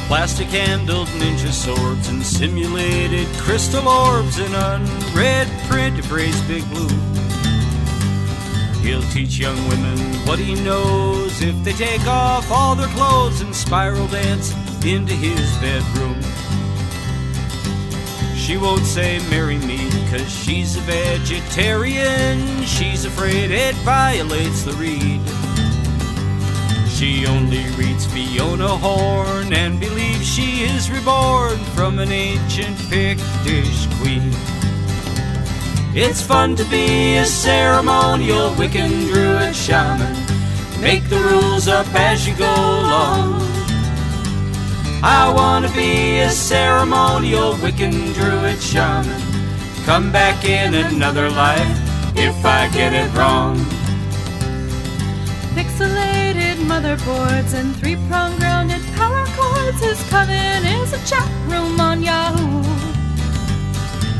plastic handled ninja swords and simulated crystal orbs in unread print to praise Big Blue. He'll teach young women what he knows if they take off all their clothes and spiral dance into his bedroom. She won't say marry me 'cause she's a vegetarian. She's afraid it violates the rede. She only reads Fiona Horn and believes she is reborn from an ancient Pictish queen. It's fun to be a ceremonial Wiccan Druid Shaman. Make the rules up as you go along. I wanna be a ceremonial Wiccan Druid Shaman. Come back in another life if I get it wrong. Pixelated motherboards and three-prong grounded power cords. His coven is a chat room on Yahoo.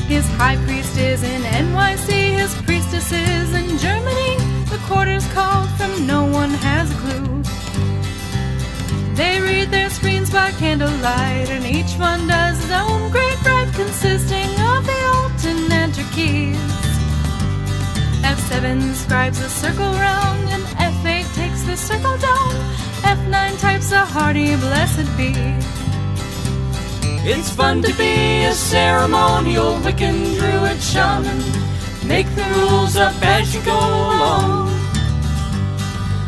His high priest is in NYC, his priestess is in Germany. The quarter's called from no one has a clue. They read their screens by candlelight, and each one does his own great rite, consisting of the alt and enter keys. F7 scribes a circle round, and F8 takes the circle down. F9 types a hearty blessed be. It's fun to be a ceremonial Wiccan Druid Shaman. Make the rules up as you go along.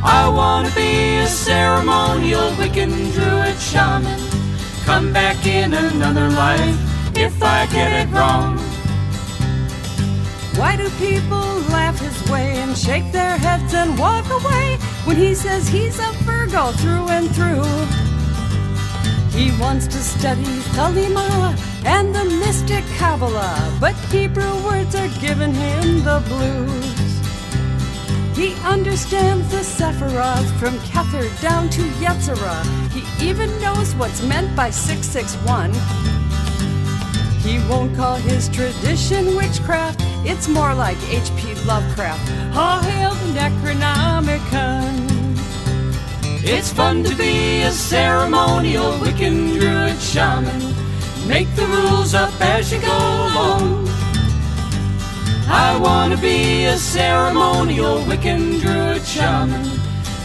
I wanna be a ceremonial Wiccan Druid Shaman. Come back in another life if I get it wrong. Why do people laugh his way and shake their heads and walk away when he says he's a Virgo through and through? He wants to study Thelema and the mystic Kabbalah, but Hebrew words are giving him the blues. He understands the Sephiroth from Kether down to Yetzirah. He even knows what's meant by 661. He won't call his tradition witchcraft, it's more like H.P. Lovecraft. All hail the Necronomicon. It's fun to be a ceremonial Wiccan Druid Shaman. Make the rules up as you go along. I wanna be a ceremonial Wiccan Druid Shaman.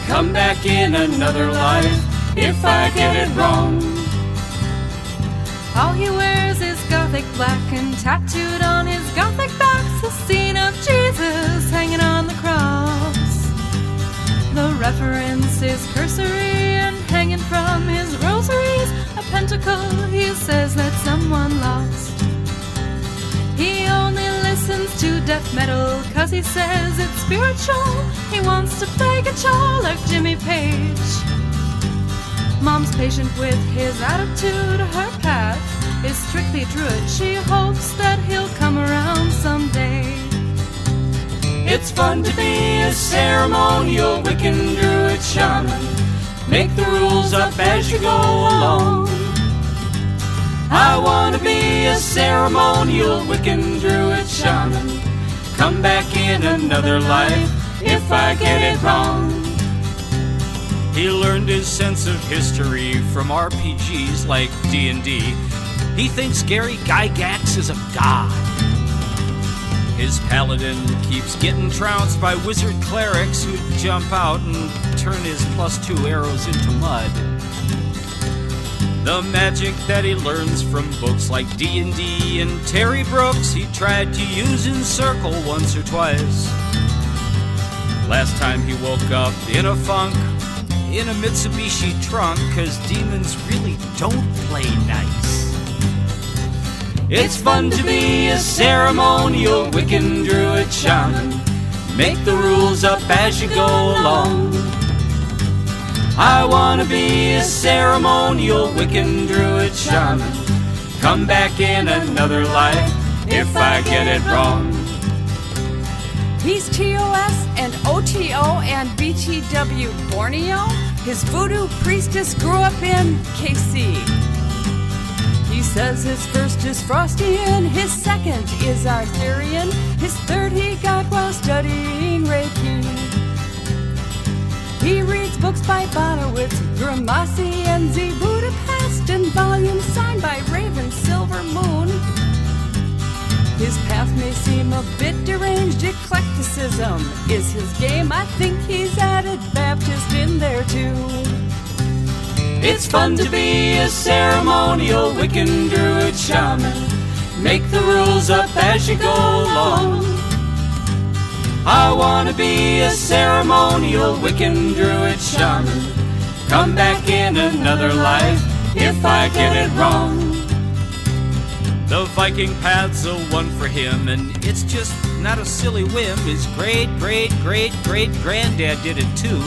Come back in another life if I get it wrong. All he wears is gothic black, and tattooed on his gothic back's the scene of Jesus hanging on the cross. The reference is cursory, and hanging from his rosaries a pentacle he says that someone lost. He only listens to death metal 'cause he says it's spiritual. He wants to play guitar like Jimmy Page. Mom's patient with his attitude. Her path is strictly Druid. She hopes that he'll come around someday. It's fun to be a ceremonial Wiccan Druid Shaman. Make the rules up as you go along. I wanna be a ceremonial Wiccan Druid Shaman. Come back in another life if I get it wrong. He learned his sense of history from RPGs like D&D. He thinks Gary Gygax is a god. His paladin keeps getting trounced by wizard clerics who jump out and turn his +2 arrows into mud. The magic that he learns from books like D&D and Terry Brooks, he tried to use in Circle once or twice. Last time he woke up in a funk, in a Mitsubishi trunk, 'cause demons really don't play nice. It's fun to be a ceremonial Wiccan Druid Shaman. Make the rules up as you go along. I wanna be a ceremonial Wiccan Druid Shaman. Come back in another life if I get it wrong. He's TOS and OTO and BTW Borneo. His voodoo priestess grew up in KC. He says his first is Frostian, his second is Arthurian, his third he got while studying Reiki. He reads books by Bonowitz, Gramasi, and Z Budapest, and His path may seem a bit deranged, eclecticism is his game. I think he's added Baptist in there too. It's fun to be a ceremonial Wiccan Druid Shaman. Make the rules up as you go along. I wanna be a ceremonial Wiccan Druid Shaman. Come back in another life if I get it wrong. The Viking path's a one for him, and it's just not a silly whim. His great-great-great-great-granddad did it too.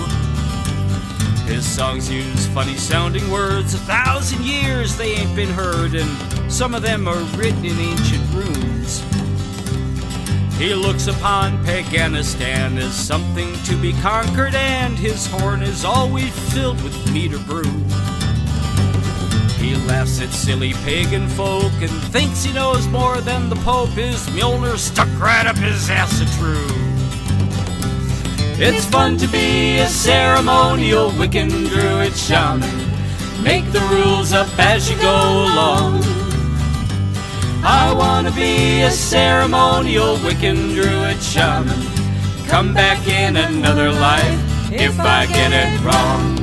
His songs use funny sounding words. 1,000 years they ain't been heard, and some of them are written in ancient runes. He looks upon Paganistan as something to be conquered, and his horn is always filled with mead or brew. He laughs at silly pagan folk and thinks he knows more than the Pope. His Mjolnir stuck right up his ass, a true. It's fun to be a ceremonial Wiccan Druid Shaman. Make the rules up as you go along. I wanna be a ceremonial Wiccan Druid Shaman. Come back in another life if I get it wrong.